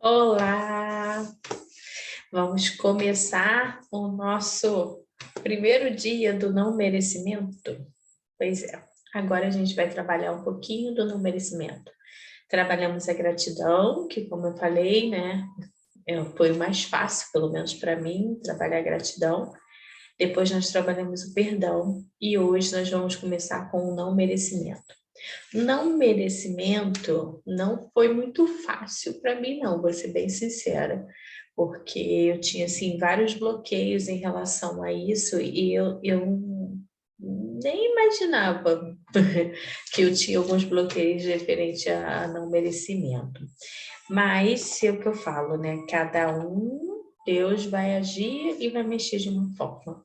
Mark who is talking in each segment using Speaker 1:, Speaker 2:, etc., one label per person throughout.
Speaker 1: Olá! Vamos começar o nosso primeiro dia do não merecimento? Pois é, agora a gente vai trabalhar um pouquinho do não merecimento. Trabalhamos a gratidão, que como eu falei, né, foi mais fácil, pelo menos para mim, trabalhar a gratidão. Depois nós trabalhamos o perdão e hoje nós vamos começar com o não merecimento. Não merecimento não foi muito fácil para mim, não, vou ser bem sincera, porque eu tinha, assim, vários bloqueios em relação a isso e eu nem imaginava que eu tinha alguns bloqueios referente a não merecimento. Mas é o que eu falo, né? Cada um, Deus vai agir e vai mexer de uma forma.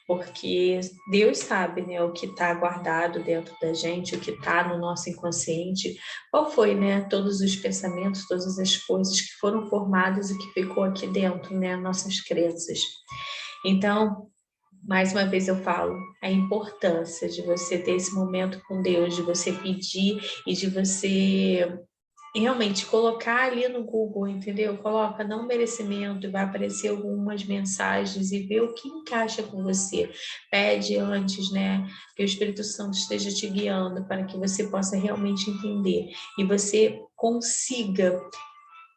Speaker 1: Porque Deus sabe, né, o que está guardado dentro da gente, o que está no nosso inconsciente, qual foi, né, todos os pensamentos, todas as coisas que foram formadas e que ficou aqui dentro, né, nossas crenças. Então, mais uma vez eu falo, a importância de você ter esse momento com Deus, de você pedir e de você realmente colocar ali no Google, entendeu? Coloca não merecimento, vai aparecer algumas mensagens e vê o que encaixa com você. Pede antes, né, que o Espírito Santo esteja te guiando para que você possa realmente entender e você consiga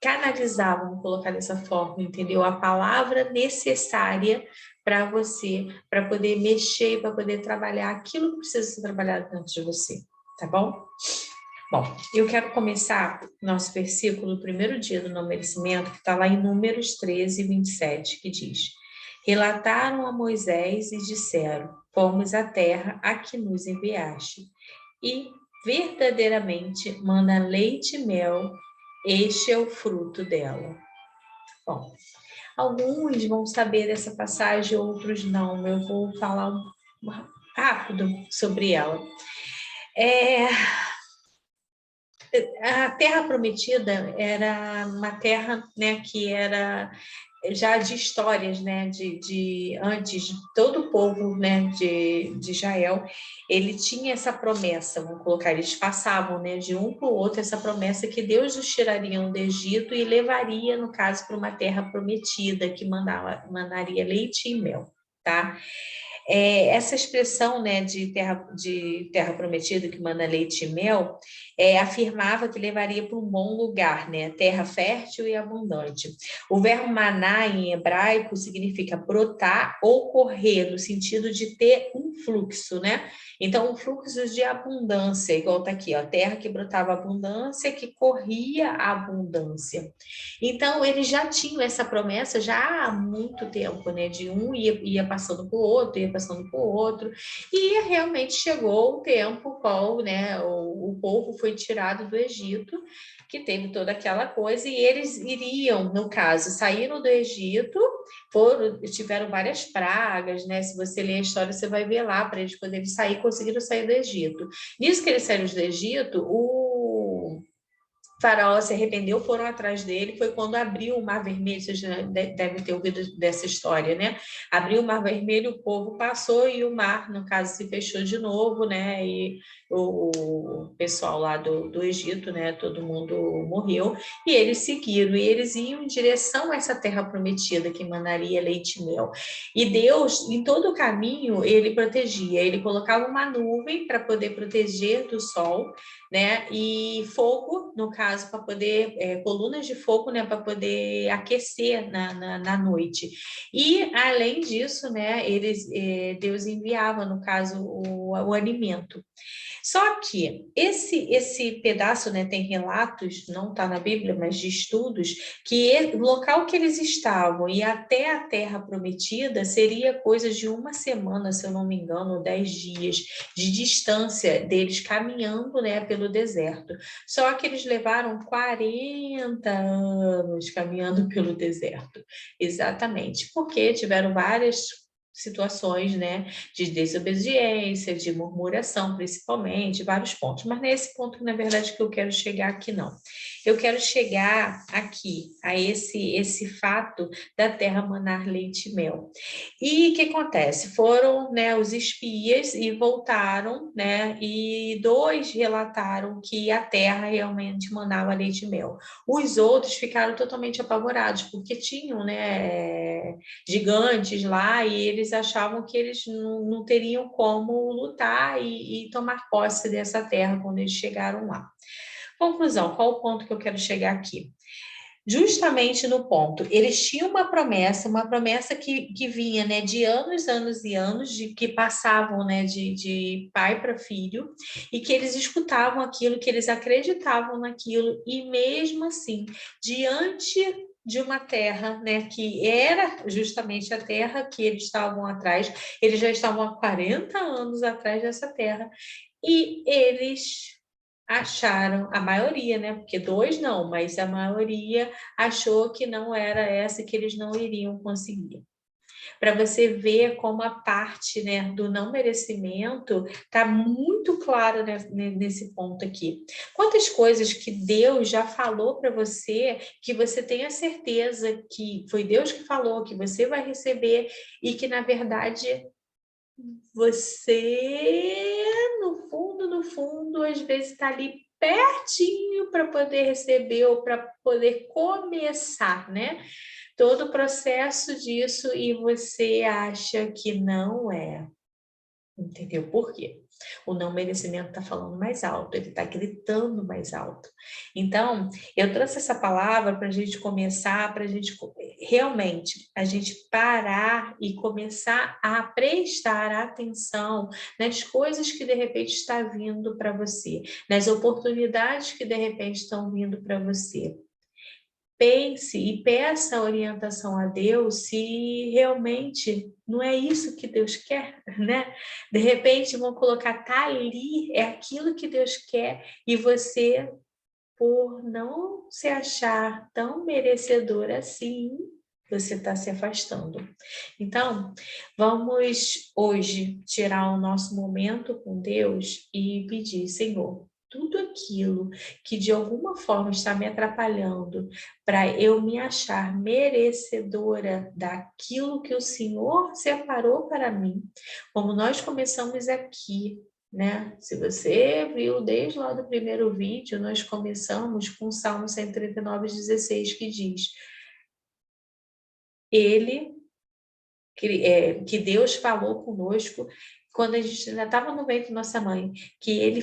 Speaker 1: canalizar, vamos colocar dessa forma, entendeu? A palavra necessária para você, para poder mexer, para poder trabalhar aquilo que precisa ser trabalhado dentro de você, tá bom? Bom, eu quero começar nosso versículo do primeiro dia do não merecimento, que está lá em Números 13, 27, que diz: Relataram a Moisés e disseram: Fomos à terra a que nos enviaste, e verdadeiramente manda leite e mel, este é o fruto dela. Bom, alguns vão saber dessa passagem, outros não. Eu vou falar rápido sobre ela. A Terra Prometida era uma terra, né, que era já de histórias, né, de antes, todo o povo, né, de Israel, ele tinha essa promessa, vamos colocar, eles passavam, né, de um para o outro, essa promessa que Deus os tiraria do Egito e levaria, no caso, para uma terra prometida, que mandaria leite e mel, tá? Essa expressão, né, de terra prometida, que manda leite e mel, afirmava que levaria para um bom lugar, né, terra fértil e abundante. O verbo maná em hebraico significa brotar ou correr, no sentido de ter um fluxo, né? Então, um fluxo de abundância, igual está aqui, ó, terra que brotava abundância, que corria a abundância. Então, eles já tinham essa promessa já há muito tempo, né? De um ia passando para o outro, ia passando para o outro, e realmente chegou o tempo qual, né, o povo foi tirado do Egito, que teve toda aquela coisa, e eles iriam, no caso, saíram do Egito, tiveram várias pragas, né? Se você ler a história, você vai ver lá, para eles poderem sair, conseguiram sair do Egito. Nisso que eles saíram do Egito, o Faraó se arrependeu, foram atrás dele, foi quando abriu o Mar Vermelho, vocês devem ter ouvido dessa história, né? Abriu o Mar Vermelho, o povo passou e o mar, no caso, se fechou de novo, né? E o pessoal lá do Egito, né? Todo mundo morreu, e eles seguiram, e eles iam em direção a essa terra prometida, que mandaria leite e mel. E Deus, em todo o caminho, ele protegia, ele colocava uma nuvem para poder proteger do sol, né? E fogo, no caso, para poder, colunas de fogo, né? Para poder aquecer na noite. E, além disso, né? Deus enviava, no caso, o alimento. Só que esse pedaço, né, tem relatos, não está na Bíblia, mas de estudos, que o local que eles estavam e até a Terra Prometida seria coisa de uma semana, se eu não me engano, 10 dias de distância deles caminhando, né, pelo deserto. Só que eles levaram 40 anos caminhando pelo deserto. Exatamente, porque tiveram várias situações, né, de desobediência, de murmuração, principalmente, vários pontos. Mas não é esse ponto, na verdade, que eu quero chegar aqui, não. Eu quero chegar aqui, a esse fato da terra manar leite e mel. E o que acontece? Foram, né, os espias e voltaram, né, e 2 relataram que a terra realmente manava leite e mel. Os outros ficaram totalmente apavorados, porque tinham, né, gigantes lá e eles achavam que eles não teriam como lutar e tomar posse dessa terra quando eles chegaram lá. Conclusão, qual o ponto que eu quero chegar aqui? Justamente no ponto, eles tinham uma promessa que vinha, né, de anos, anos e anos, de que passavam, né, de pai para filho, e que eles escutavam aquilo, que eles acreditavam naquilo, e mesmo assim, diante de uma terra, né, que era justamente a terra que eles estavam atrás, eles já estavam há 40 anos atrás dessa terra, e eles acharam, a maioria, né? Porque 2 não, mas a maioria achou que não era essa e que eles não iriam conseguir. Para você ver como a parte, né, do não merecimento está muito clara, né, nesse ponto aqui. Quantas coisas que Deus já falou para você que você tenha certeza que foi Deus que falou, que você vai receber e que na verdade você, no fundo, às vezes está ali pertinho para poder receber ou para poder começar, né? Todo o processo disso e você acha que não é. Entendeu por quê? O não merecimento está falando mais alto, ele está gritando mais alto. Então, eu trouxe essa palavra para a gente começar, para a gente realmente, a gente parar e começar a prestar atenção nas coisas que de repente está vindo para você, nas oportunidades que de repente estão vindo para você. Pense e peça orientação a Deus se realmente não é isso que Deus quer, né? De repente vão colocar, tá ali, é aquilo que Deus quer, e você, por não se achar tão merecedor assim, você está se afastando. Então, vamos hoje tirar o nosso momento com Deus e pedir, Senhor, tudo aquilo que de alguma forma está me atrapalhando para eu me achar merecedora daquilo que o Senhor separou para mim, como nós começamos aqui, né? Se você viu desde lá do primeiro vídeo, nós começamos com o Salmo 139:16, que diz: Ele, que Deus falou conosco quando a gente ainda estava no ventre da nossa mãe, que Ele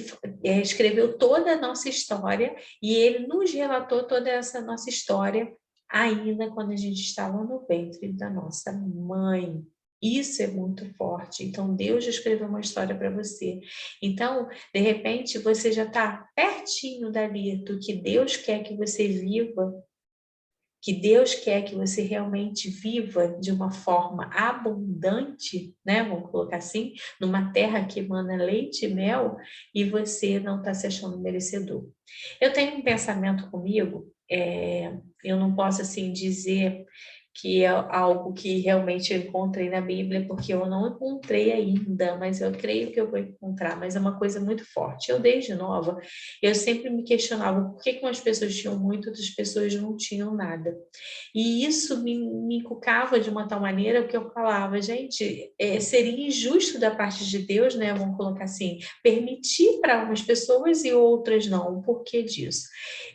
Speaker 1: escreveu toda a nossa história e Ele nos relatou toda essa nossa história ainda quando a gente estava no ventre da nossa mãe. Isso é muito forte. Então, Deus já escreveu uma história para você. Então, de repente, você já está pertinho dali do que Deus quer que você viva, que Deus quer que você realmente viva de uma forma abundante, né? Vamos colocar assim, numa terra que emana leite e mel, e você não está se achando merecedor. Eu tenho um pensamento comigo, eu não posso assim dizer que é algo que realmente eu encontrei na Bíblia, porque eu não encontrei ainda, mas eu creio que eu vou encontrar, mas é uma coisa muito forte. Eu, desde nova, eu sempre me questionava por que umas pessoas tinham muito, outras pessoas não tinham nada. E isso me encucava de uma tal maneira que eu falava, gente, seria injusto da parte de Deus, né? Vamos colocar assim, permitir para umas pessoas e outras não. O porquê disso?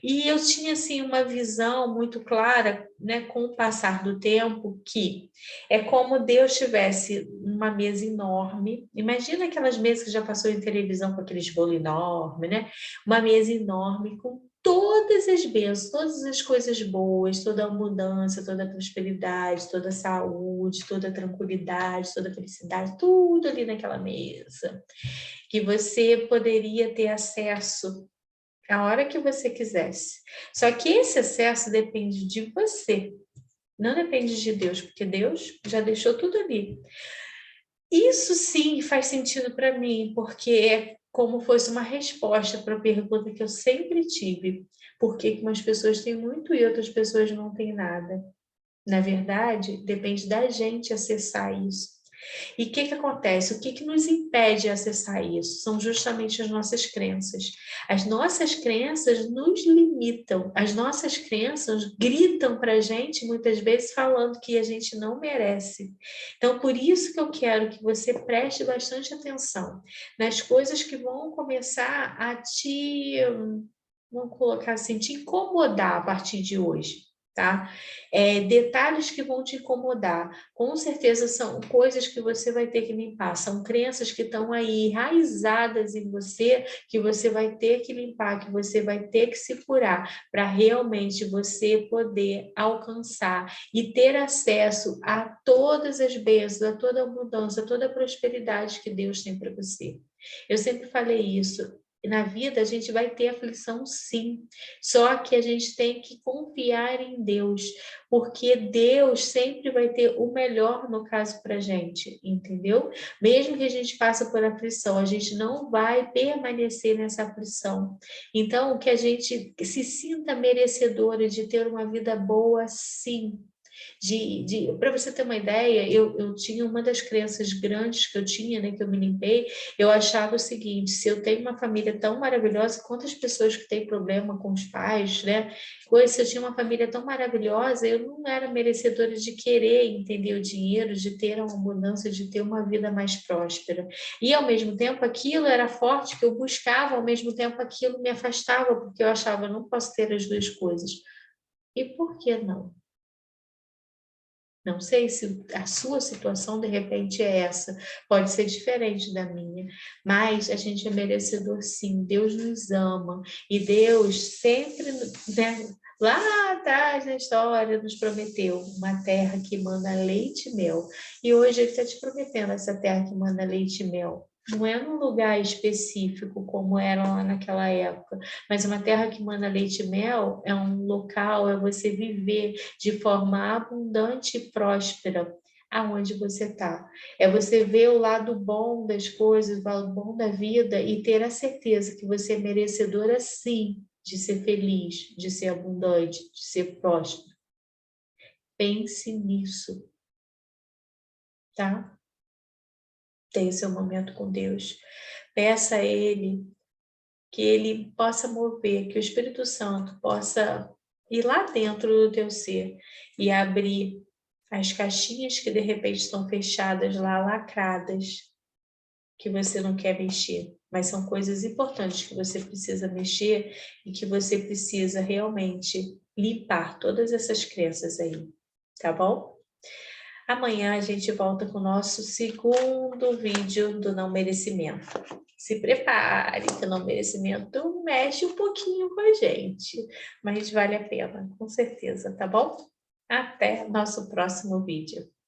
Speaker 1: E eu tinha, assim, uma visão muito clara, né, com o passar do tempo, que é como Deus tivesse uma mesa enorme. Imagina aquelas mesas que já passou em televisão com aqueles bolos enormes, né? Uma mesa enorme com todas as bênçãos, todas as coisas boas, toda a abundância, toda a prosperidade, toda a saúde, toda a tranquilidade, toda a felicidade, tudo ali naquela mesa, que você poderia ter acesso a hora que você quisesse. Só que esse acesso depende de você, não depende de Deus, porque Deus já deixou tudo ali. Isso sim faz sentido para mim, porque é como fosse uma resposta para a pergunta que eu sempre tive: por que umas pessoas têm muito e outras pessoas não têm nada? Na verdade, depende da gente acessar isso. E o que acontece? O que nos impede de acessar isso? São justamente as nossas crenças. As nossas crenças nos limitam, as nossas crenças gritam para a gente, muitas vezes, falando que a gente não merece. Então, por isso que eu quero que você preste bastante atenção nas coisas que vão começar a te, vamos colocar assim, te incomodar a partir de hoje. Tá? Detalhes que vão te incomodar, com certeza são coisas que você vai ter que limpar, são crenças que estão aí enraizadas em você, que você vai ter que limpar, que você vai ter que se curar, para realmente você poder alcançar e ter acesso a todas as bênçãos, a toda a abundância, a toda a prosperidade que Deus tem para você. Eu sempre falei isso. Na vida a gente vai ter aflição sim, só que a gente tem que confiar em Deus, porque Deus sempre vai ter o melhor no caso para a gente, entendeu? Mesmo que a gente passe por aflição, a gente não vai permanecer nessa aflição. Então, que a gente se sinta merecedora de ter uma vida boa sim. Para você ter uma ideia, eu tinha uma das crenças grandes que eu tinha, né, que eu me limpei, eu achava o seguinte: se eu tenho uma família tão maravilhosa, quantas pessoas que têm problema com os pais, né? Se eu tinha uma família tão maravilhosa, eu não era merecedora de querer entender o dinheiro, de ter uma abundância, de ter uma vida mais próspera. E ao mesmo tempo aquilo era forte, que eu buscava, ao mesmo tempo aquilo me afastava, porque eu achava, não posso ter as duas coisas. E por que não? Não sei se a sua situação de repente é essa, pode ser diferente da minha, mas a gente é merecedor sim, Deus nos ama e Deus sempre, né, lá atrás na história nos prometeu uma terra que manda leite e mel, e hoje Ele está te prometendo essa terra que manda leite e mel. Não é num lugar específico como era lá naquela época, mas uma terra que manda leite e mel é um local, é você viver de forma abundante e próspera aonde você está. É você ver o lado bom das coisas, o lado bom da vida e ter a certeza que você é merecedora sim de ser feliz, de ser abundante, de ser próspero. Pense nisso, tá? Tenha seu momento com Deus. Peça a Ele que Ele possa mover, que o Espírito Santo possa ir lá dentro do teu ser e abrir as caixinhas que de repente estão fechadas lá, lacradas, que você não quer mexer, mas são coisas importantes que você precisa mexer e que você precisa realmente limpar todas essas crenças aí, tá bom? Amanhã a gente volta com o nosso segundo vídeo do não merecimento. Se prepare, que o não merecimento mexe um pouquinho com a gente, mas vale a pena, com certeza, tá bom? Até nosso próximo vídeo.